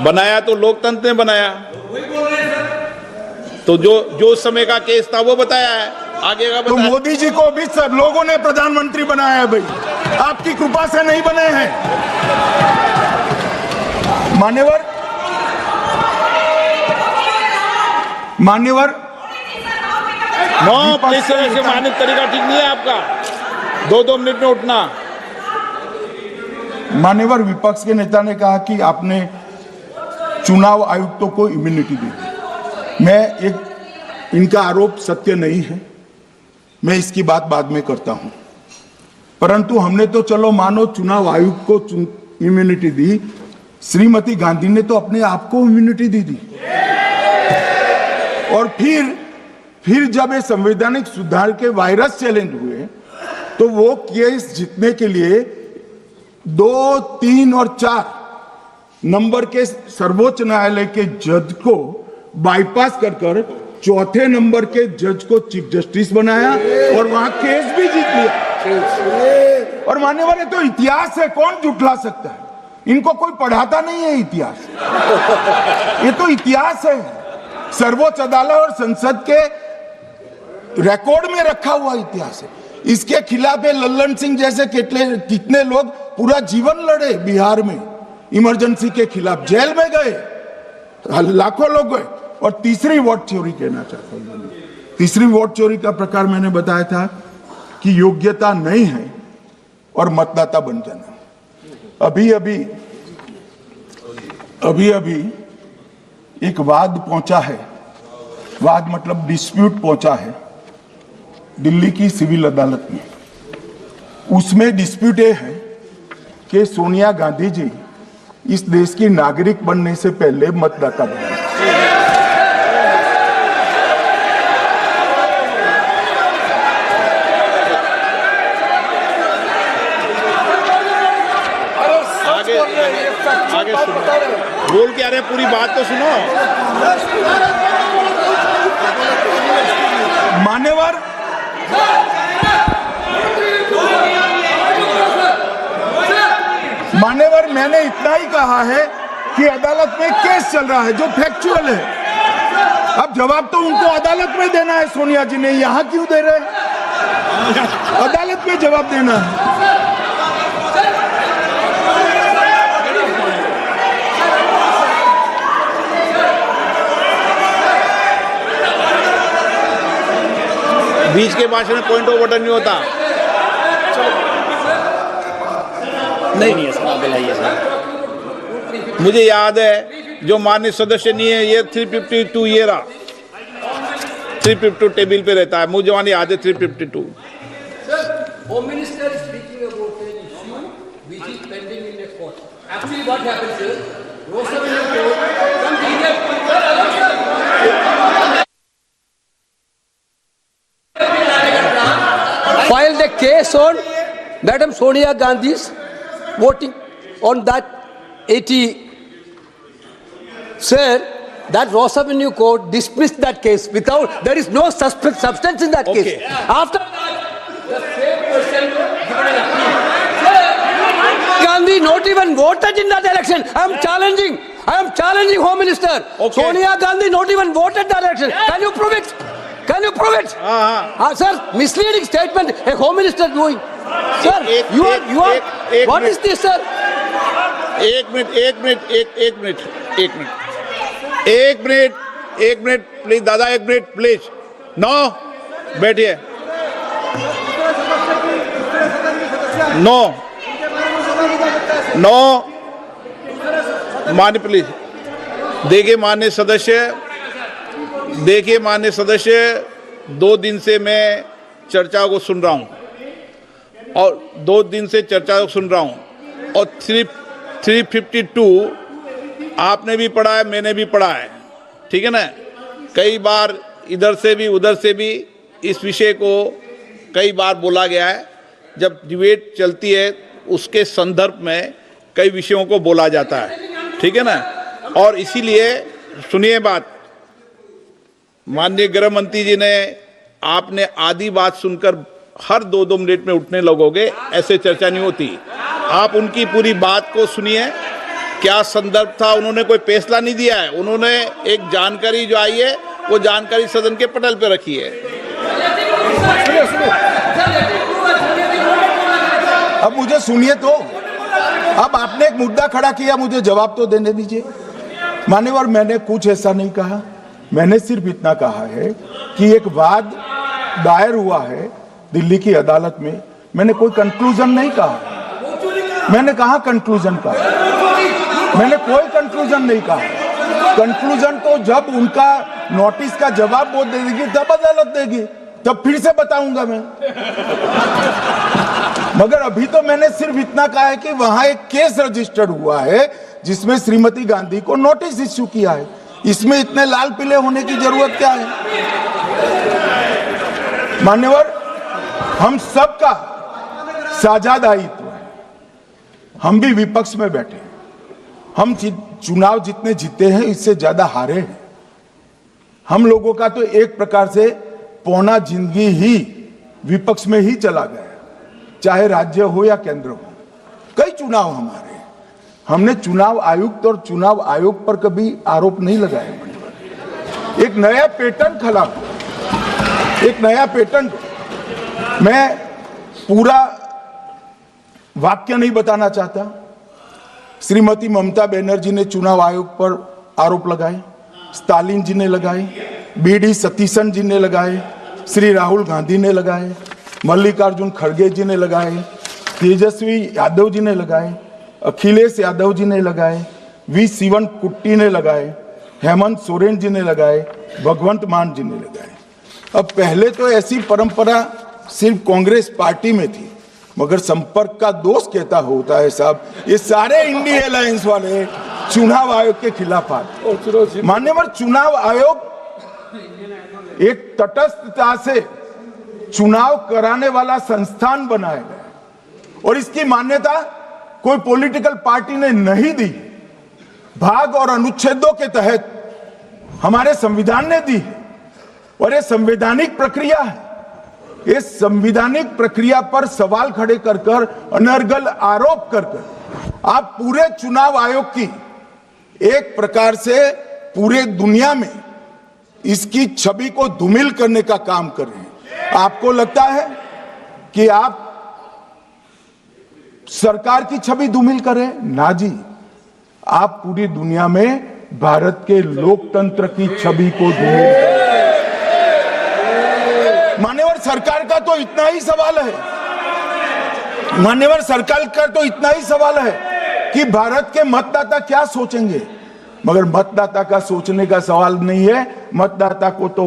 बनाया तो लोकतंत्र ने बनाया, तो जो उस समय का केस था वो बताया है, आगे का तो बताया। मोदी जी को भी सब लोगों ने प्रधानमंत्री बनाया है भाई, आपकी कृपा से नहीं बने हैं। मान्यवर नो प्लीज सर, ऐसे मानने तरीका ठीक नहीं है आपका, 2-2 मिनट में उठना। मान्यवर विपक्ष के नेता ने कहा कि आपने चुनाव आयुक्तों को इम्यूनिटी दी। इनका आरोप सत्य नहीं है, मैं इसकी बात बाद में करता हूं, परंतु हमने तो चलो मानो चुनाव आयुक्त को इम्यूनिटी दी, श्रीमती गांधी ने तो अपने आप को इम्यूनिटी दी। और फिर जब ये संवैधानिक सुधार के वायरस चैलेंज हुए तो वो केस जीतने के लिए 2, 3 और 4 नंबर के सर्वोच्च न्यायालय के जज को बाईपास कर चौथे नंबर के जज को चीफ जस्टिस बनाया और वहां केस भी जीत लिया। और मान्यवर ये तो इतिहास है, कौन झुठला सकता है? इनको कोई पढ़ाता नहीं है इतिहास, ये तो इतिहास है, सर्वोच्च अदालत और संसद के रिकॉर्ड में रखा हुआ इतिहास है। इसके खिलाफ लल्लन सिंह जैसे कितने लोग पूरा जीवन लड़े बिहार में, इमरजेंसी के खिलाफ जेल में गए, लाखों लोग गए। और तीसरी वोट चोरी कहना चाहता हूं, तीसरी वोट चोरी का प्रकार मैंने बताया था कि योग्यता नहीं है और मतदाता बन जाना। अभी एक वाद पहुंचा है, वाद मतलब डिस्प्यूट पहुंचा है दिल्ली की सिविल अदालत में। उसमें डिस्प्यूट ये है कि सोनिया गांधी जी इस देश की नागरिक बनने से पहले मतदाता बने। आगे सुनो, बोल क्या रहे, पूरी बात तो सुनो। मान्यवर मैंने इतना ही कहा है कि अदालत में केस चल रहा है जो फैक्चुअल है। अब जवाब तो उनको अदालत में देना है, सोनिया जी ने यहां क्यों दे रहे हैं? अदालत में जवाब देना है। बीच के भाषण में पॉइंट ऑफ ऑर्डर नहीं होता। नहीं है सर, बुलाइए सर। मुझे याद है जो माननीय सदस्य नहीं है, ये 352 ये रहा, 352 टेबल पे रहता है, मुझे वहां याद है 352। Home Minister is speaking about an issue which is pending in a court. Actually, what happens is, Rosavilla court, some filed a case on Madam Sonia Gandhi's voting on that 80. Sir, that Ross Avenue court dismissed that case without, there is no substance in that case. After the same person given an appeal. Gandhi not even voted in that election. I am challenging Home Minister. Okay. Sonia Gandhi not even voted that election. Can you prove it? Can you prove it? Sir, misleading statement a Home Minister doing. Sir, you are. What is this, sir? एक minute please दादा, एक minute please. No, बैठिए। No मान्य please. देखिए मान्य सदस्य, 2 दिन से मैं चर्चा को सुन रहा हूं और 2 दिन से चर्चा को सुन रहा हूं और 352 आपने भी पढ़ा है, मैंने भी पढ़ा है, ठीक है ना। कई बार इधर से भी उधर से भी इस विषय को कई बार बोला गया है। जब डिबेट चलती है उसके संदर्भ में कई विषयों को बोला जाता है, ठीक है ना। और इसीलिए सुनिए बात, माननीय गृह मंत्री जी ने, आपने आधी बात सुनकर हर 2-2 मिनट में उठने लगोगे, ऐसे चर्चा नहीं होती। आप उनकी पूरी बात को सुनिए क्या संदर्भ था, उन्होंने कोई फैसला नहीं दिया है। उन्होंने एक जानकारी जो आई है वो जानकारी सदन के पटल पे रखी है। अब मुझे सुनिए तो, अब आपने एक मुद्दा खड़ा किया, मुझे जवाब तो देने दीजिए। मान्यवर, मैंने कुछ ऐसा नहीं कहा, मैंने सिर्फ इतना कहा है कि एक वाद दायर हुआ है दिल्ली की अदालत में, मैंने कोई कंक्लूजन नहीं कहा। मैंने कहा कंक्लूजन का, मैंने कोई कंक्लूजन नहीं कहा। कंक्लूजन तो जब उनका नोटिस का जवाब वो दे देगी तब अदालत देगी, तब फिर से बताऊंगा मैं। मगर अभी तो मैंने सिर्फ इतना कहा है कि वहां एक केस रजिस्टर्ड हुआ है जिसमें श्रीमती गांधी को नोटिस इश्यू किया है। इसमें इतने लाल पीले होने की जरूरत क्या है? मान्यवर, हम सबका साझा दायित्व है। हम भी विपक्ष में बैठे हैं, हम चुनाव जितने जीते हैं इससे ज्यादा हारे हैं। हम लोगों का तो एक प्रकार से पौना जिंदगी ही विपक्ष में ही चला गया, चाहे राज्य हो या केंद्र हो। कई चुनाव हमारे, हमने चुनाव आयुक्त और चुनाव आयोग पर कभी आरोप नहीं लगाया। एक नया पैटर्न खड़ा हुआ, एक नया पैटर्न। मैं पूरा वाक्य नहीं बताना चाहता। श्रीमती ममता बनर्जी ने चुनाव आयोग पर आरोप लगाए, स्टालिन जी ने लगाए, बीडी सतीशन जी ने लगाए, श्री राहुल गांधी ने लगाए, मल्लिकार्जुन खड़गे जी ने लगाए, तेजस्वी यादव जी ने लगाए, अखिलेश यादव जी ने लगाए, वी शिवन कुट्टी ने लगाए, हेमंत सोरेन जी ने लगाए, भगवंत मान जी ने लगाए। अब पहले तो ऐसी परंपरा सिर्फ कांग्रेस पार्टी में थी, मगर संपर्क का दोष कहता होता है साहब, ये सारे इंडिया अलायंस वाले चुनाव आयोग के खिलाफ आते। मान्यवर, चुनाव आयोग एक तटस्थता से चुनाव कराने वाला संस्थान बनाया गया और इसकी मान्यता कोई पॉलिटिकल पार्टी ने नहीं दी। भाग और अनुच्छेदों के तहत हमारे संविधान ने दी है और ये संवैधानिक प्रक्रिया है। इस संवैधानिक प्रक्रिया पर सवाल खड़े कर कर, अनर्गल आरोप कर कर आप पूरे चुनाव आयोग की एक प्रकार से पूरे दुनिया में इसकी छवि को धूमिल करने का काम कर रहे हैं। आपको लगता है कि आप सरकार की छवि धूमिल करें? ना जी, आप पूरी दुनिया में भारत के लोकतंत्र की छवि को धूमिल करें। मान्यवर, सरकार का तो इतना ही सवाल है, मान्यवर सरकार का तो इतना ही सवाल है कि भारत के मतदाता क्या सोचेंगे, मगर मतदाता का सोचने का सवाल नहीं है। मतदाता को तो